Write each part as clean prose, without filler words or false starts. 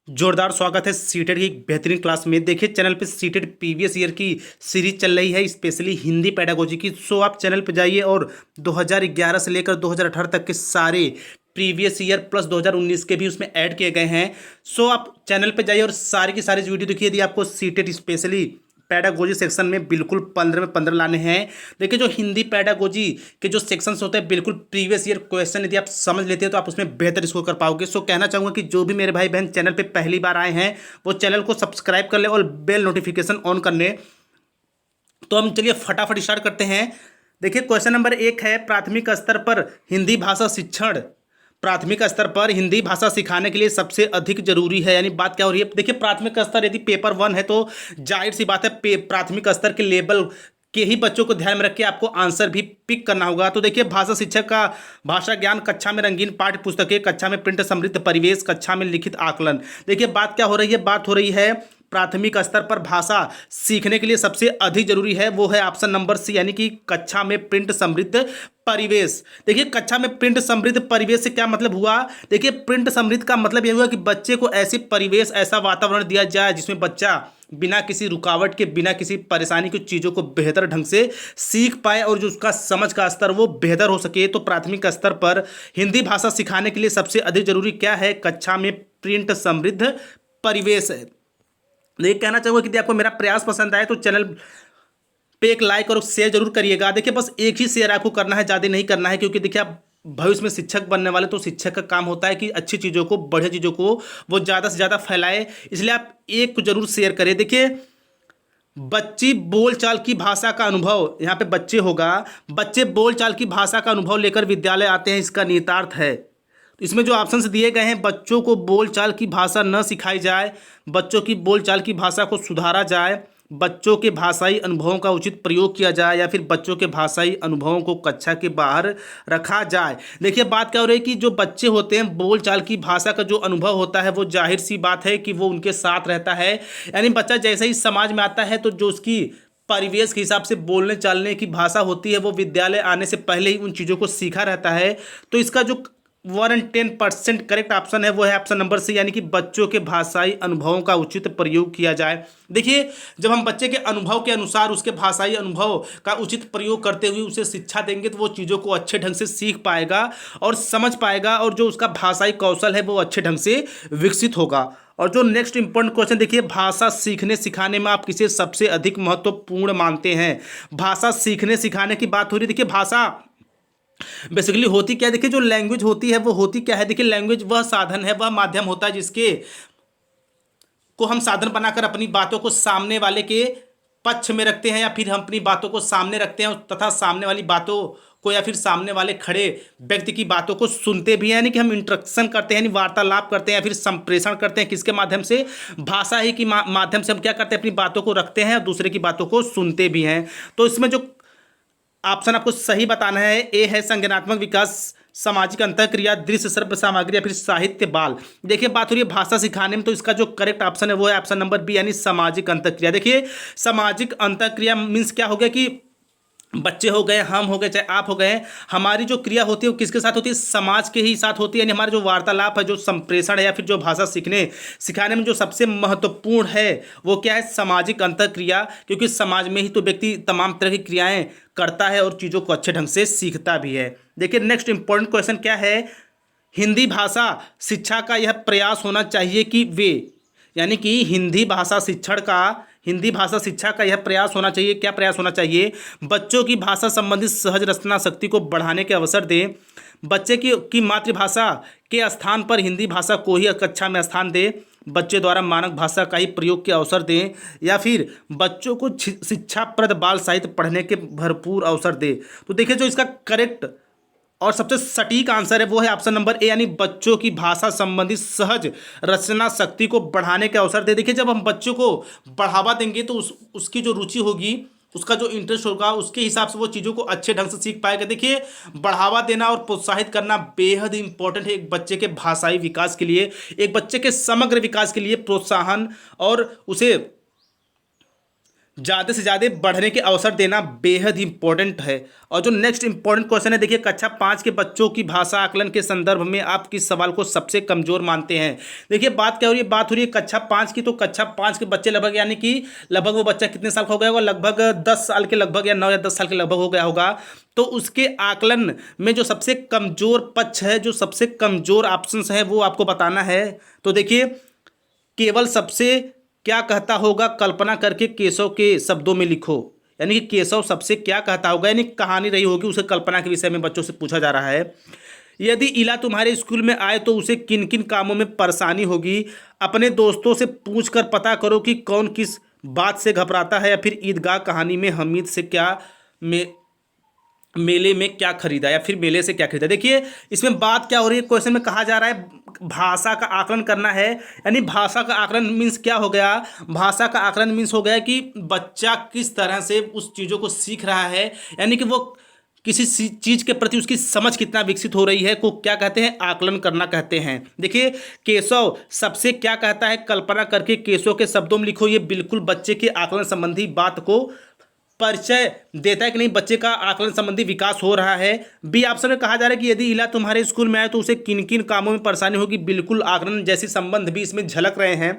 जोरदार स्वागत है सीटेट की एक बेहतरीन क्लास में। देखिए चैनल पे सीटेट प्रीवियस ईयर की सीरीज चल रही है, स्पेशली हिंदी पेडागोजी की। सो आप चैनल पे जाइए और 2011 से लेकर 2018 तक के सारे प्रीवियस ईयर प्लस 2019 के भी उसमें ऐड किए गए हैं। सो आप चैनल पे जाइए और सारी की सारी वीडियो देखिए। यदि आपको सीटेट स्पेशली पैडागोजी सेक्शन में बिल्कुल 15 में 15 लाने हैं। देखिए जो हिंदी पैडागोजी के जो सेक्शंस होते हैं बिल्कुल प्रीवियस ईयर क्वेश्चन यदि आप समझ लेते हैं तो आप उसमें बेहतर स्कोर कर पाओगे। सो कहना चाहूँगा कि जो भी मेरे भाई बहन चैनल पे पहली बार आए हैं वो चैनल को सब्सक्राइब कर ले और बेल नोटिफिकेशन ऑन कर ले। तो हम चलिए फटाफट स्टार्ट करते हैं। देखिए क्वेश्चन नंबर 1 है, प्राथमिक स्तर पर हिंदी भाषा शिक्षण। प्राथमिक स्तर पर हिंदी भाषा सिखाने के लिए सबसे अधिक जरूरी है, यानी बात क्या हो रही है। देखिए प्राथमिक स्तर यदि पेपर 1 है तो जाहिर सी बात है प्राथमिक स्तर के लेवल के ही बच्चों को ध्यान में रख के आपको आंसर भी पिक करना होगा। तो देखिए भाषा शिक्षक का भाषा ज्ञान कक्षा में रंगीन पाठ्य पुस्तकें, कक्षा में प्रिंट समृद्ध परिवेश, कक्षा में लिखित आकलन। देखिए बात क्या हो रही है, बात हो रही है प्राथमिक स्तर पर भाषा सीखने के लिए सबसे अधिक जरूरी है, वो है ऑप्शन नंबर सी, यानी कि कक्षा में प्रिंट समृद्ध परिवेश। देखिए कक्षा में प्रिंट समृद्ध परिवेश से क्या मतलब हुआ। देखिए प्रिंट समृद्ध का मतलब यह हुआ कि बच्चे को ऐसे परिवेश, ऐसा वातावरण दिया जाए जिसमें बच्चा बिना किसी रुकावट के, बिना किसी परेशानी की चीज़ों को बेहतर ढंग से सीख पाए और जो उसका समझ का स्तर वो बेहतर हो सके। तो प्राथमिक स्तर पर हिंदी भाषा सिखाने के लिए सबसे अधिक जरूरी क्या है, कक्षा में प्रिंट समृद्ध परिवेश है। ये कहना चाहूँगा कि यदि आपको मेरा प्रयास पसंद आए तो चैनल पे एक लाइक और शेयर जरूर करिएगा। देखिए बस एक ही शेयर आपको करना है, ज़्यादा नहीं करना है, क्योंकि देखिए आप भविष्य में शिक्षक बनने वाले, तो शिक्षक का काम होता है कि अच्छी चीज़ों को, बढ़िया चीज़ों को वो ज़्यादा से ज़्यादा फैलाए, इसलिए आप एक को जरूर शेयर करें। देखिए बच्ची बोलचाल की भाषा का अनुभव, यहाँ पे बच्चे होगा, बच्चे बोलचाल की भाषा का अनुभव लेकर विद्यालय आते हैं, इसका निहितार्थ है। तो इसमें जो ऑप्शंस दिए गए हैं, बच्चों को बोलचाल की भाषा न सिखाई जाए, बच्चों की बोलचाल की भाषा को सुधारा जाए, बच्चों के भाषाई अनुभवों का उचित प्रयोग किया जाए, या फिर बच्चों के भाषाई अनुभवों को कक्षा के बाहर रखा जाए। देखिए बात क्या हो रही है कि जो बच्चे होते हैं बोलचाल की भाषा का जो अनुभव होता है वो जाहिर सी बात है कि वो उनके साथ रहता है, यानी बच्चा जैसे ही समाज में आता है तो जो उसकी परिवेश के हिसाब से बोलने चालने की भाषा होती है वो विद्यालय आने से पहले ही उन चीज़ों को सीखा रहता है। तो इसका जो 110% करेक्ट ऑप्शन है वो है ऑप्शन नंबर सी, यानी कि बच्चों के भाषाई अनुभवों का उचित प्रयोग किया जाए। देखिए जब हम बच्चे के अनुभव के अनुसार उसके भाषाई अनुभव का उचित प्रयोग करते हुए उसे शिक्षा देंगे तो वो चीज़ों को अच्छे ढंग से सीख पाएगा और समझ पाएगा, और जो उसका भाषाई कौशल है वो अच्छे ढंग से विकसित होगा। और जो नेक्स्ट इंपॉर्टेंट क्वेश्चन देखिए, भाषा सीखने सिखाने में आप किसे सबसे अधिक महत्वपूर्ण मानते हैं। भाषा सीखने सिखाने की बात हो रही है। देखिए भाषा बेसिकली होती क्या है, देखिए जो लैंग्वेज होती है वो होती क्या है। देखिए लैंग्वेज वह साधन है, वह माध्यम होता है जिसके को हम साधन बनाकर अपनी बातों को सामने वाले के पक्ष में रखते हैं, या फिर हम अपनी बातों को सामने रखते हैं तथा सामने वाली बातों को या फिर सामने वाले खड़े व्यक्ति की बातों को सुनते भी हैं, यानी कि हम इंटरेक्शन करते हैं, यानी वार्तालाप करते हैं या फिर संप्रेषण करते हैं। किसके माध्यम से, भाषा ही की माध्यम से हम क्या करते हैं, अपनी बातों को रखते हैं और दूसरे की बातों को सुनते भी हैं। तो इसमें जो ऑप्शन आपको सही बताना है, ए है संज्ञानात्मक विकास, सामाजिक अंतःक्रिया, दृश्य श्रव्य सामग्री या फिर साहित्य बाल। देखिए बात हो रही है भाषा सिखाने में, तो इसका जो करेक्ट ऑप्शन है वो है ऑप्शन नंबर बी, यानी सामाजिक अंतःक्रिया। देखिए सामाजिक अंतःक्रिया मीन्स क्या हो गया कि बच्चे हो गए, हम हो गए, चाहे आप हो गए, हमारी जो क्रिया होती है वो किसके साथ होती है, समाज के ही साथ होती है। यानी हमारा जो वार्तालाप है, जो संप्रेषण है या फिर जो भाषा सीखने सिखाने में जो सबसे महत्वपूर्ण है वो क्या है, सामाजिक अंतःक्रिया, क्योंकि समाज में ही तो व्यक्ति तमाम तरह की क्रियाएं करता है और चीज़ों को अच्छे ढंग से सीखता भी है। देखिए नेक्स्ट इंपॉर्टेंट क्वेश्चन क्या है, हिंदी भाषा शिक्षा का यह प्रयास होना चाहिए कि वे, यानी कि हिंदी भाषा शिक्षा का यह प्रयास होना चाहिए, क्या प्रयास होना चाहिए, बच्चों की भाषा संबंधित सहज रचना शक्ति को बढ़ाने के अवसर दें, बच्चे की मातृभाषा के स्थान पर हिंदी भाषा को ही कक्षा में स्थान दें, बच्चे द्वारा मानक भाषा का ही प्रयोग के अवसर दें, या फिर बच्चों को शिक्षाप्रद बाल साहित्य पढ़ने के भरपूर अवसर दें। तो देखिए जो इसका करेक्ट और सबसे सटीक आंसर है वो है ऑप्शन नंबर ए, यानी बच्चों की भाषा संबंधी सहज रचना शक्ति को बढ़ाने के अवसर दे। देखिए जब हम बच्चों को बढ़ावा देंगे तो उसकी जो रुचि होगी, उसका जो इंटरेस्ट होगा, उसके हिसाब से वो चीज़ों को अच्छे ढंग से सीख पाएगा। देखिए बढ़ावा देना और प्रोत्साहित करना बेहद इंपॉर्टेंट है एक बच्चे के भाषाई विकास के लिए, एक बच्चे के समग्र विकास के लिए। प्रोत्साहन और उसे ज़्यादा से ज़्यादा बढ़ने के अवसर देना बेहद इंपॉर्टेंट है। और जो नेक्स्ट इंपॉर्टेंट क्वेश्चन है, देखिए कक्षा 5 के बच्चों की भाषा आकलन के संदर्भ में आप किस सवाल को सबसे कमज़ोर मानते हैं। देखिए बात क्या हो रही है, बात हो रही है कक्षा 5 की। तो कक्षा 5 के बच्चे लगभग, यानी कि लगभग वो बच्चा कितने साल का हो गया होगा, लगभग 10 साल के लगभग, या 9 या 10 साल के लगभग हो गया होगा। तो उसके आकलन में जो सबसे कमज़ोर पक्ष है, जो सबसे कमज़ोर ऑप्शंस है, वो आपको बताना है। तो देखिए केवल सबसे क्या कहता होगा, कल्पना करके केशव के शब्दों में लिखो। यानी कि केशव सबसे क्या कहता होगा, यानी कहानी रही होगी, उसे कल्पना के विषय में बच्चों से पूछा जा रहा है। यदि इला तुम्हारे स्कूल में आए तो उसे किन किन कामों में परेशानी होगी, अपने दोस्तों से पूछकर पता करो कि कौन किस बात से घबराता है। या फिर ईदगाह कहानी में हमीद से क्या में मेले में क्या खरीदा, या फिर मेले से क्या खरीदा। देखिए इसमें बात क्या हो रही है, क्वेश्चन में कहा जा रहा है भाषा का आकलन करना है। यानी भाषा का आकलन मीन्स क्या हो गया, भाषा का आकलन मीन्स हो गया कि बच्चा किस तरह से उस चीज़ों को सीख रहा है, यानी कि वो किसी चीज़ के प्रति उसकी समझ कितना विकसित हो रही है, को क्या कहते हैं, आकलन करना कहते हैं। देखिए केशव सबसे क्या कहता है, कल्पना करके केशव के शब्दों में लिखो। ये बिल्कुल बच्चे के आकलन संबंधी बात को परिचय देता है कि नहीं, बच्चे का आकलन संबंधी विकास हो रहा है। बी ऑप्शन में कहा जा रहा है कि यदि इला तुम्हारे स्कूल में आए तो उसे किन किन कामों में परेशानी होगी, बिल्कुल आकलन जैसे संबंध भी इसमें झलक रहे हैं।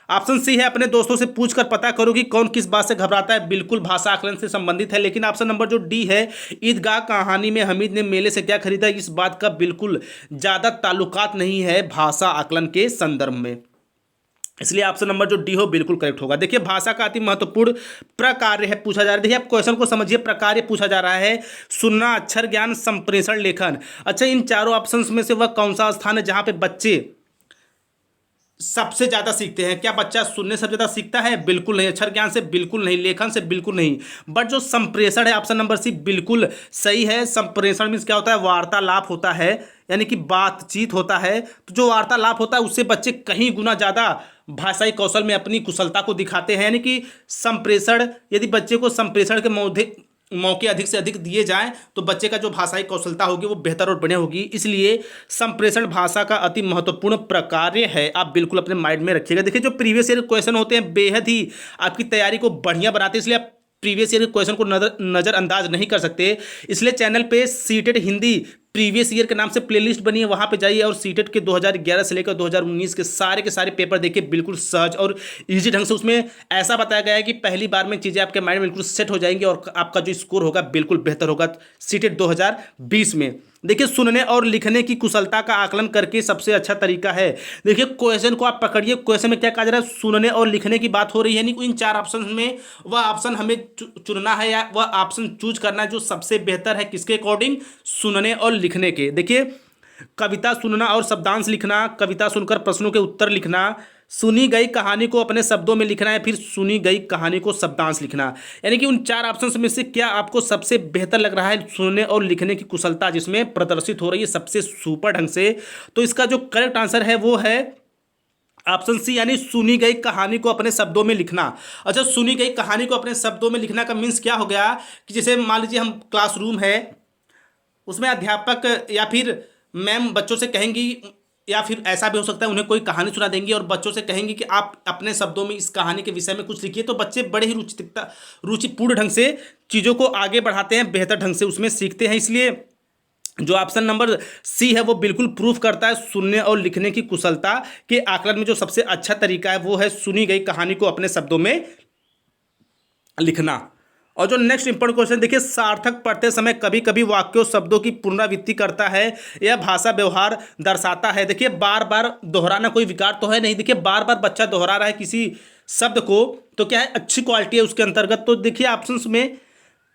ऑप्शन सी है अपने दोस्तों से पूछकर पता करो कि कौन किस बात से घबराता है, बिल्कुल भाषा आकलन से संबंधित है। लेकिन ऑप्शन नंबर जो डी है, ईदगाह कहानी में हमीद ने मेले से क्या खरीदा, इस बात का बिल्कुल ज़्यादा ताल्लुकात नहीं है भाषा आकलन के संदर्भ में, इसलिए ऑप्शन नंबर जो डी हो बिल्कुल करेक्ट होगा। देखिए भाषा का अति महत्वपूर्ण प्रकार्य है पूछा जा रहा है। देखिए आप क्वेश्चन को समझिए, प्रकार्य पूछा जा रहा है, सुनना, अक्षर ज्ञान, संप्रेषण, लेखन। अच्छा इन चारों ऑप्शंस में से वह कौन सा स्थान है जहां पे बच्चे सबसे ज़्यादा सीखते हैं। क्या बच्चा सुनने से ज़्यादा सीखता है, बिल्कुल नहीं। अक्षर ज्ञान से बिल्कुल नहीं, लेखन से बिल्कुल नहीं। बट जो संप्रेषण है, ऑप्शन नंबर सी बिल्कुल सही है। संप्रेषण मीन्स क्या होता है, वार्तालाप होता है, यानी कि बातचीत होता है। तो जो वार्तालाप होता है उससे बच्चे कहीं गुना ज़्यादा भाषाई कौशल में अपनी कुशलता को दिखाते हैं। यानी कि संप्रेषण, यदि बच्चे को संप्रेषण के मौके अधिक से अधिक दिए जाएं तो बच्चे का जो भाषाई कौशलता होगी वो बेहतर और बढ़िया होगी। इसलिए संप्रेषण भाषा का अति महत्वपूर्ण प्रकार्य है, आप बिल्कुल अपने माइंड में रखिएगा। देखिए जो प्रीवियस ईयर क्वेश्चन होते हैं बेहद ही आपकी तैयारी को बढ़िया बनाते हैं, इसलिए आप प्रीवियस ईयर के क्वेश्चन को नज़रअंदाज नहीं कर सकते। इसलिए चैनल पे सीटेट हिंदी प्रीवियस ईयर के नाम से प्लेलिस्ट बनी है, वहाँ पे जाइए और सीटेट के 2011 से लेकर 2019 के सारे पेपर देखिए, बिल्कुल सहज और इजी ढंग से उसमें ऐसा बताया गया है कि पहली बार में चीज़ें आपके माइंड में बिल्कुल सेट हो जाएंगी और आपका जो स्कोर होगा बिल्कुल बेहतर होगा सीटेट 2020 में। देखिए सुनने और लिखने की कुशलता का आकलन करके सबसे अच्छा तरीका है। देखिए क्वेश्चन को आप पकड़िए, क्वेश्चन में क्या कहा जा रहा है, सुनने और लिखने की बात हो रही है। यानी इन चार ऑप्शन में वह ऑप्शन हमें चुनना है या वह ऑप्शन चूज करना है जो सबसे बेहतर है, किसके अकॉर्डिंग, सुनने और लिखने के। देखिए कविता सुनना और शब्दांश लिखना, कविता सुनकर प्रश्नों के उत्तर लिखना, सुनी गई कहानी को अपने शब्दों में लिखना है, फिर सुनी गई कहानी को शब्दांश लिखना। यानी कि उन चार ऑप्शंस में से क्या आपको सबसे बेहतर लग रहा है, सुनने और लिखने की कुशलता जिसमें प्रदर्शित हो रही है सबसे सुपर ढंग से। तो इसका जो करेक्ट आंसर है वो है ऑप्शन सी, यानी सुनी गई कहानी को अपने शब्दों में लिखना। अच्छा सुनी गई कहानी को अपने शब्दों में लिखना का मीन्स क्या हो गया कि जैसे मान लीजिए हम क्लासरूम है, उसमें अध्यापक या फिर मैम बच्चों से कहेंगी, या फिर ऐसा भी हो सकता है उन्हें कोई कहानी सुना देंगी और बच्चों से कहेंगी कि आप अपने शब्दों में इस कहानी के विषय में कुछ लिखिए। तो बच्चे बड़े ही रुचिपूर्ण ढंग से चीज़ों को आगे बढ़ाते हैं, बेहतर ढंग से उसमें सीखते हैं। इसलिए जो ऑप्शन नंबर सी है वो बिल्कुल प्रूफ करता है सुनने और लिखने की कुशलता के आकलन में जो सबसे अच्छा तरीका है वो है सुनी गई कहानी को अपने शब्दों में लिखना। और जो नेक्स्ट इंपॉर्टेंट क्वेश्चन देखिए, सार्थक पढ़ते समय कभी कभी वाक्यों शब्दों की पुनरावृत्ति करता है, यह भाषा व्यवहार दर्शाता है। देखिए बार बार दोहराना कोई विकार तो है नहीं। देखिए बार बार बच्चा दोहरा रहा है किसी शब्द को तो क्या है, अच्छी क्वालिटी है उसके अंतर्गत। तो देखिए ऑप्शंस में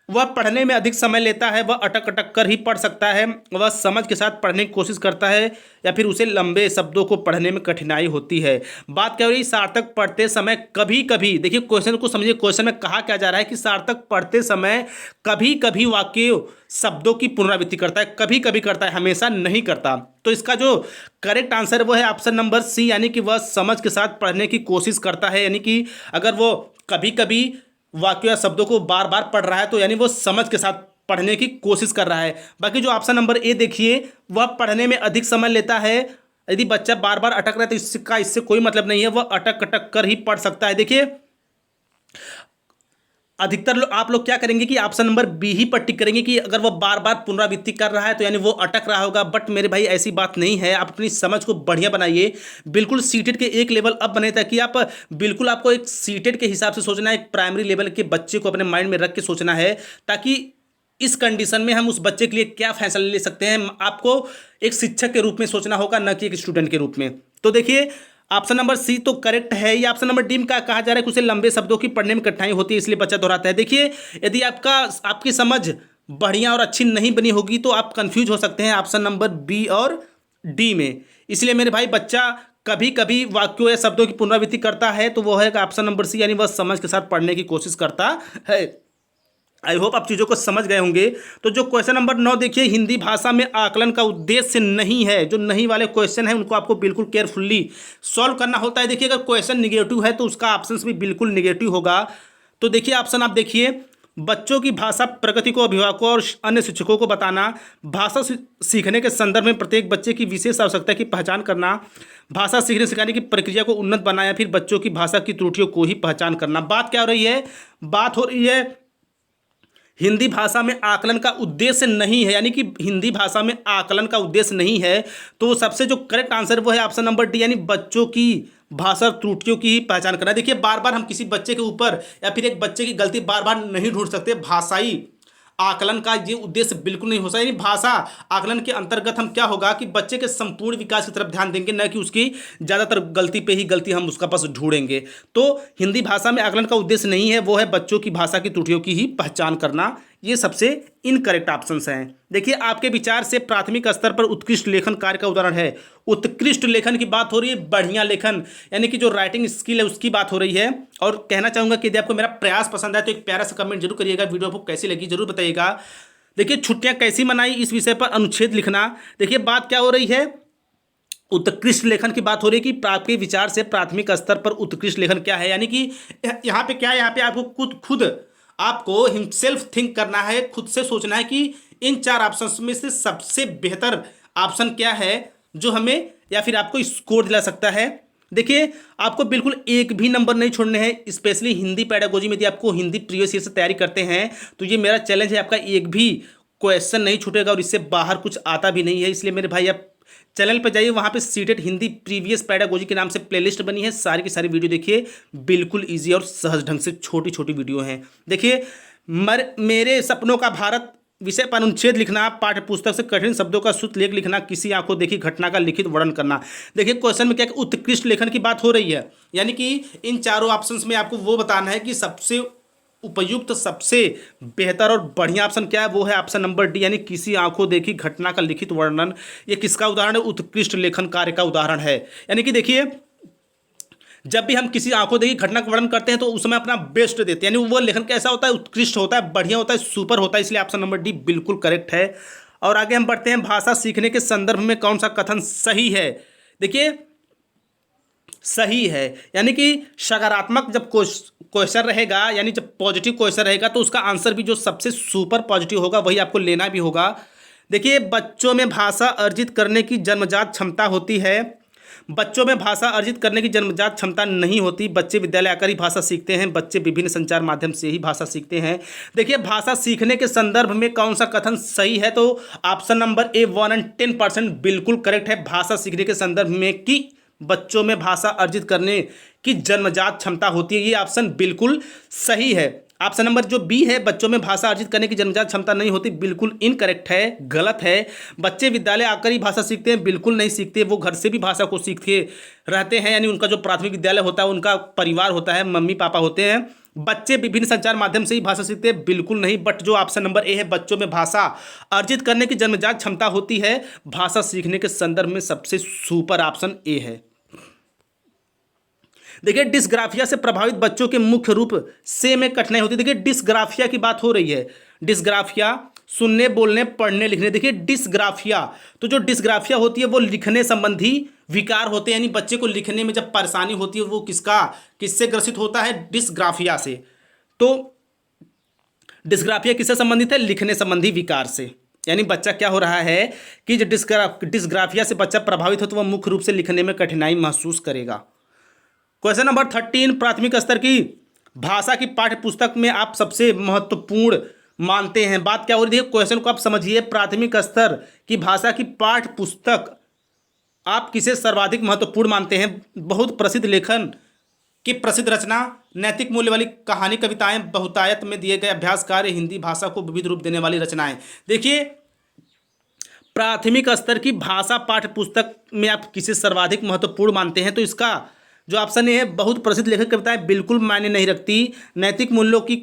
वह पढ़ने में अधिक समय लेता है, वह अटक अटक कर ही पढ़ सकता है, वह समझ के साथ पढ़ने की कोशिश करता है, या फिर उसे लंबे शब्दों को पढ़ने में कठिनाई होती है। बात क्या हो रही है, सार्थक पढ़ते समय कभी कभी, देखिए क्वेश्चन को समझिए, क्वेश्चन में कहा क्या जा रहा है कि सार्थक पढ़ते समय कभी कभी वाक्य शब्दों की पुनरावृत्ति करता है, कभी कभी करता है, हमेशा नहीं करता। तो इसका जो करेक्ट आंसर है वो है ऑप्शन नंबर सी, यानी कि वह समझ के साथ पढ़ने की कोशिश करता है। यानी कि अगर वो कभी कभी वाक्य या शब्दों को बार बार पढ़ रहा है तो यानी वो समझ के साथ पढ़ने की कोशिश कर रहा है। बाकी जो ऑप्शन नंबर ए देखिए, वह पढ़ने में अधिक समय लेता है। यदि बच्चा बार बार अटक रहा है तो इससे कोई मतलब नहीं है, वह अटक अटक कर ही पढ़ सकता है। देखिए अधिकतर आप लोग क्या करेंगे कि ऑप्शन नंबर बी ही पर टिक करेंगे कि अगर वो बार बार पुनरावृत्ति कर रहा है तो यानी वो अटक रहा होगा। बट मेरे भाई ऐसी बात नहीं है, आप अपनी समझ को बढ़िया बनाइए। बिल्कुल सीटेड के एक लेवल अब बने ताकि आप बिल्कुल आपको एक सीटेड के हिसाब से सोचना है, एक प्राइमरी लेवल के बच्चे को अपने माइंड में रख के सोचना है, ताकि इस कंडीशन में हम उस बच्चे के लिए क्या फैसला ले सकते हैं। आपको एक शिक्षक के रूप में सोचना होगा, न कि एक स्टूडेंट के रूप में। तो देखिए ऑप्शन नंबर सी तो करेक्ट है। ये ऑप्शन नंबर डी का कहा जा रहा है कि उसे लंबे शब्दों की पढ़ने में कठिनाई होती है इसलिए बच्चा दोहराता है। देखिए यदि आपकी समझ बढ़िया और अच्छी नहीं बनी होगी तो आप कंफ्यूज हो सकते हैं ऑप्शन नंबर बी और डी में। इसलिए मेरे भाई बच्चा कभी कभी वाक्यों या शब्दों की पुनरावृत्ति करता है तो वो है ऑप्शन नंबर सी, यानी वह समझ के साथ पढ़ने की कोशिश करता है। आई होप आप चीज़ों को समझ गए होंगे। तो जो क्वेश्चन नंबर 9 देखिए, हिंदी भाषा में आकलन का उद्देश्य नहीं है। जो नहीं वाले क्वेश्चन है उनको आपको बिल्कुल केयरफुल्ली सॉल्व करना होता है। देखिए अगर क्वेश्चन निगेटिव है तो उसका ऑप्शन भी बिल्कुल निगेटिव होगा। तो देखिए ऑप्शन आप देखिए, बच्चों की भाषा प्रगति को अभिभावकों और अन्य शिक्षकों को बताना, भाषा सीखने के संदर्भ में प्रत्येक बच्चे की विशेष आवश्यकता की पहचान करना, भाषा सीखने सिखाने की प्रक्रिया को उन्नत बनाया, फिर बच्चों की भाषा की त्रुटियों को ही पहचान करना। बात क्या हो रही है? बात हो रही है हिंदी भाषा में आकलन का उद्देश्य नहीं है, यानी कि हिंदी भाषा में आकलन का उद्देश्य नहीं है। तो सबसे जो करेक्ट आंसर वो है ऑप्शन नंबर डी, यानी बच्चों की भाषा त्रुटियों की ही पहचान करना। देखिए बार बार हम किसी बच्चे के ऊपर या फिर एक बच्चे की गलती बार बार नहीं ढूंढ सकते। भाषाई आकलन का ये उद्देश्य बिल्कुल नहीं हो सकता। यानी भाषा आकलन के अंतर्गत हम क्या होगा कि बच्चे के संपूर्ण विकास की तरफ ध्यान देंगे, न कि उसकी ज़्यादातर गलती पे ही गलती हम उसका पास ढूंढेंगे। तो हिंदी भाषा में आकलन का उद्देश्य नहीं है, वो है बच्चों की भाषा की त्रुटियों की ही पहचान करना। ये सबसे इनकरेक्ट ऑप्शंस हैं। देखिए आपके विचार से प्राथमिक स्तर पर उत्कृष्ट लेखन कार्य का उदाहरण है। उत्कृष्ट लेखन की बात हो रही है, बढ़िया लेखन यानी कि जो राइटिंग स्किल है उसकी बात हो रही है। और कहना चाहूँगा कि यदि आपको मेरा प्रयास पसंद आए तो एक प्यारा सा कमेंट जरूर करिएगा। वीडियो आपको कैसी लगी जरूर बताइएगा। देखिए छुट्टियाँ कैसी मनाई, इस विषय पर अनुच्छेद लिखना। देखिए बात क्या हो रही है, उत्कृष्ट लेखन की बात हो रही है कि आपके विचार से प्राथमिक स्तर पर उत्कृष्ट लेखन क्या है। यानी कि यहाँ पे क्या है, यहाँ पे आपको खुद आपको हिमसेल्फ थिंक करना है, खुद से सोचना है कि इन 4 ऑप्शन में से सबसे बेहतर ऑप्शन क्या है जो हमें या फिर आपको स्कोर दिला सकता है। देखिए आपको बिल्कुल एक भी नंबर नहीं छोड़ने हैं। स्पेशली हिंदी पेडागोजी में यदि आपको हिंदी प्रीवियस ईयर से तैयारी करते हैं तो ये मेरा चैलेंज है, आपका एक भी क्वेश्चन नहीं छूटेगा और इससे बाहर कुछ आता भी नहीं है। इसलिए मेरे भाई आप चैनल पर जाइए, वहाँ पे सीटेड हिंदी प्रीवियस पेडागोजी के नाम से प्लेलिस्ट बनी है, सारी की सारी वीडियो देखिए। बिल्कुल इजी और सहज ढंग से छोटी छोटी वीडियो हैं। देखिए मेरे सपनों का भारत विषय पर अनुच्छेद लिखना, पाठ्य पुस्तक से कठिन शब्दों का शुद्ध लेख लिखना, किसी आंखों देखी घटना का लिखित वर्णन करना। देखिए क्वेश्चन में क्या उत्कृष्ट लेखन की बात हो रही है, यानी कि इन चारों ऑप्शंस में आपको वो बताना है कि सबसे उपयुक्त सबसे बेहतर और बढ़िया ऑप्शन क्या है। वो है ऑप्शन नंबर डी, यानी किसी आंखों देखी घटना का लिखित वर्णन। ये किसका उदाहरण है? उत्कृष्ट लेखन कार्य का उदाहरण है। यानी कि देखिए जब भी हम किसी आंखों देखी घटना का वर्णन करते हैं तो उस समय अपना बेस्ट देते हैं, यानी वो लेखन कैसा होता है? उत्कृष्ट होता है, बढ़िया होता है, सुपर होता है। इसलिए ऑप्शन नंबर डी बिल्कुल करेक्ट है। और आगे हम बढ़ते हैं, भाषा सीखने के संदर्भ में कौन सा कथन सही है? देखिए सही है, यानी कि सकारात्मक जब क्वेश्चन रहेगा, यानी जब पॉजिटिव क्वेश्चन रहेगा तो उसका आंसर भी जो सबसे सुपर पॉजिटिव होगा वही आपको लेना भी होगा। देखिए बच्चों में भाषा अर्जित करने की जन्मजात क्षमता होती है। बच्चों में भाषा अर्जित करने की जन्मजात क्षमता नहीं होती। बच्चे विद्यालय आकर ही भाषा सीखते हैं। बच्चे विभिन्न संचार माध्यम से ही भाषा सीखते हैं। देखिए भाषा सीखने के संदर्भ में कौन सा कथन सही है? तो ऑप्शन नंबर ए 1 और 10% बिल्कुल करेक्ट है। भाषा सीखने के संदर्भ में कि बच्चों में भाषा अर्जित करने की जन्मजात क्षमता होती है, ये ऑप्शन बिल्कुल सही है। ऑप्शन नंबर जो बी है, बच्चों में भाषा अर्जित करने की जन्मजात क्षमता नहीं होती, बिल्कुल इनकरेक्ट है, गलत है। बच्चे विद्यालय आकर ही भाषा सीखते हैं, बिल्कुल नहीं सीखते। वो घर से भी भाषा को सीखते रहते हैं, यानी उनका जो प्राथमिक विद्यालय होता है, उनका परिवार होता है, मम्मी पापा होते हैं। बच्चे विभिन्न संचार माध्यम से ही भाषा सीखते हैं, बिल्कुल नहीं। बट जो ऑप्शन नंबर ए है, बच्चों में भाषा अर्जित करने की जन्मजात क्षमता होती है, भाषा सीखने के संदर्भ में सबसे सुपर ऑप्शन ए है। देखिए डिस्ग्राफिया से प्रभावित बच्चों के मुख्य रूप से में कठिनाई होती है। देखिए डिस्ग्राफिया की बात हो रही है। डिस्ग्राफिया सुनने, बोलने, पढ़ने, लिखने। देखिए डिस्ग्राफिया, तो जो डिस्ग्राफिया होती है वो लिखने संबंधी विकार होते हैं, यानी बच्चे को लिखने में जब परेशानी होती है वो किससे ग्रसित होता है? डिस्ग्राफिया से। तो डिस्ग्राफिया किससे संबंधित है? लिखने संबंधी विकार से। यानी बच्चा क्या हो रहा है कि जो डिस्ग्राफिया से बच्चा प्रभावित हो तो वह मुख्य रूप से लिखने में कठिनाई महसूस करेगा। क्वेश्चन नंबर 13, प्राथमिक स्तर की भाषा की पाठ्य पुस्तक में आप सबसे महत्वपूर्ण मानते हैं? बात क्या हो रही है, क्वेश्चन को आप समझिए। प्राथमिक स्तर की भाषा की पाठ्य पुस्तक आप किसे सर्वाधिक महत्वपूर्ण मानते हैं? बहुत प्रसिद्ध लेखन की प्रसिद्ध रचना, नैतिक मूल्य वाली कहानी, कविताएं, बहुतायत में दिए गए अभ्यास कार्य, हिंदी भाषा को विविध रूप देने वाली रचनाएं। देखिए, प्राथमिक स्तर की भाषा पाठ्य पुस्तक में आप किसे सर्वाधिक महत्वपूर्ण मानते हैं? तो इसका जो ऑप्शन है, बहुत प्रसिद्ध लेखक कविताएं बिल्कुल मायने नहीं रखती, नैतिक मूल्यों की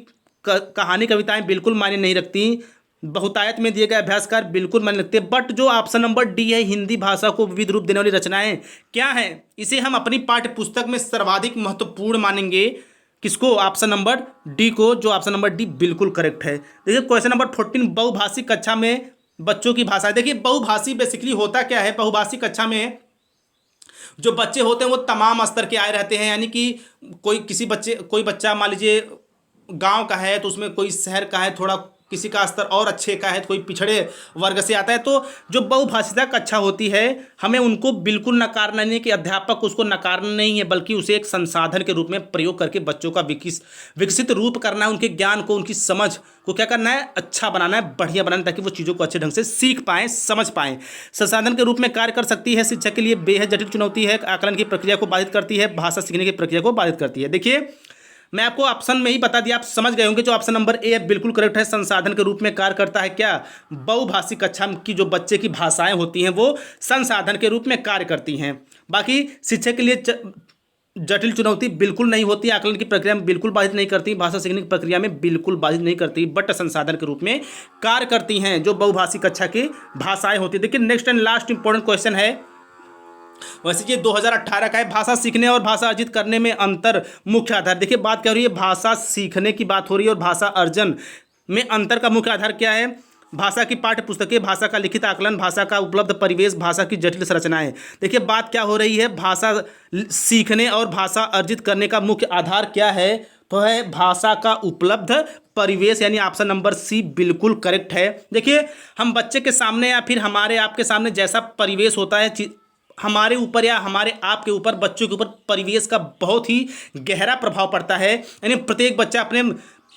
कहानी कविताएं बिल्कुल मायने नहीं रखती, बहुतायत में दिए गए अभ्यासकार बिल्कुल मायने रखते। बट जो ऑप्शन नंबर डी है, हिंदी भाषा को विविध रूप देने वाली रचनाएं, क्या है, इसे हम अपनी पाठ्य पुस्तक में सर्वाधिक महत्वपूर्ण मानेंगे। किसको? ऑप्शन नंबर डी को, जो ऑप्शन नंबर डी बिल्कुल करेक्ट है। देखिए क्वेश्चन नंबर 14, बहुभाषी कक्षा में बच्चों की भाषा। देखिए बहुभाषी बेसिकली होता क्या है, बहुभाषी कक्षा में जो बच्चे होते हैं वो तमाम स्तर के आए रहते हैं, यानी कि कोई बच्चा मान लीजिए गांव का है, तो उसमें कोई शहर का है, थोड़ा किसी का स्तर और अच्छे का है, तो कोई पिछड़े वर्ग से आता है। तो जो बहुभाषिता कक्षा होती है, हमें उनको बिल्कुल नकारना नहीं है कि अध्यापक उसको नकारना नहीं है, बल्कि उसे एक संसाधन के रूप में प्रयोग करके बच्चों का विकसित रूप करना है, उनके ज्ञान को, उनकी समझ को क्या करना है, अच्छा बनाना है, बढ़िया बनाना है, ताकि वो चीज़ों को अच्छे ढंग से सीख पाएँ, समझ पाएँ। संसाधन के रूप में कार्य कर सकती है, शिक्षा के लिए बेहद जटिल चुनौती है, आकलन की प्रक्रिया को बाधित करती है, भाषा सीखने की प्रक्रिया को बाधित करती है। देखिए मैं आपको ऑप्शन में ही बता दिया, आप समझ गए होंगे। जो ऑप्शन नंबर ए बिल्कुल करेक्ट है, संसाधन के रूप में कार्य करता है। क्या? बहुभाषी कक्षा की जो बच्चे की भाषाएं होती हैं वो संसाधन के रूप में कार्य करती हैं। बाकी शिक्षा के लिए जटिल चुनौती बिल्कुल नहीं होती, आकलन की प्रक्रिया में बिल्कुल बाधित नहीं करती, भाषा सीखने की प्रक्रिया में बिल्कुल बाधित नहीं करती, बट संसाधन के रूप में कार्य करती हैं जो बहुभाषी कक्षा की भाषाएं होती है। देखिए next and last important question है, वैसे ये 2018 का है। भाषा सीखने और भाषा अर्जित करने में अंतर, मुख्य आधार। देखिए बात क्या हो रही है, भाषा सीखने की बात हो रही है और भाषा अर्जन में अंतर का मुख्य आधार क्या है? भाषा की पाठ्य पुस्तकें, भाषा का लिखित आकलन, भाषा का उपलब्ध परिवेश, भाषा की जटिल संरचनाएं। देखिए बात क्या हो रही है, भाषा सीखने और भाषा अर्जित करने का मुख्य आधार क्या है? तो है भाषा का उपलब्ध परिवेश, यानी ऑप्शन नंबर सी बिल्कुल करेक्ट है। देखिए हम बच्चे के सामने या फिर हमारे आपके सामने जैसा परिवेश होता है, हमारे ऊपर या हमारे आपके ऊपर, बच्चों के ऊपर परिवेश का बहुत ही गहरा प्रभाव पड़ता है। यानी प्रत्येक बच्चा अपने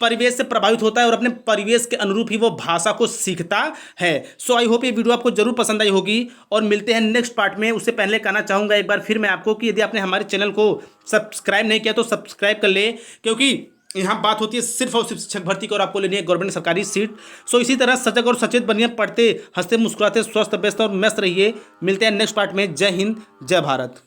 परिवेश से प्रभावित होता है और अपने परिवेश के अनुरूप ही वो भाषा को सीखता है। सो आई होप ये वीडियो आपको जरूर पसंद आई होगी और मिलते हैं नेक्स्ट पार्ट में। उससे पहले कहना चाहूँगा एक बार फिर मैं आपको कि यदि आपने हमारे चैनल को सब्सक्राइब नहीं किया तो सब्सक्राइब कर ले, क्योंकि यहाँ बात होती है सिर्फ और सिर्फ शिक्षक भर्ती की और आपको लेनी है गवर्नमेंट सरकारी सीट। सो इसी तरह सजग और सचेत बनिए, पढ़ते हंसते मुस्कुराते स्वस्थ व्यस्त और मस्त रहिए। मिलते हैं नेक्स्ट पार्ट में। जय हिंद, जय भारत।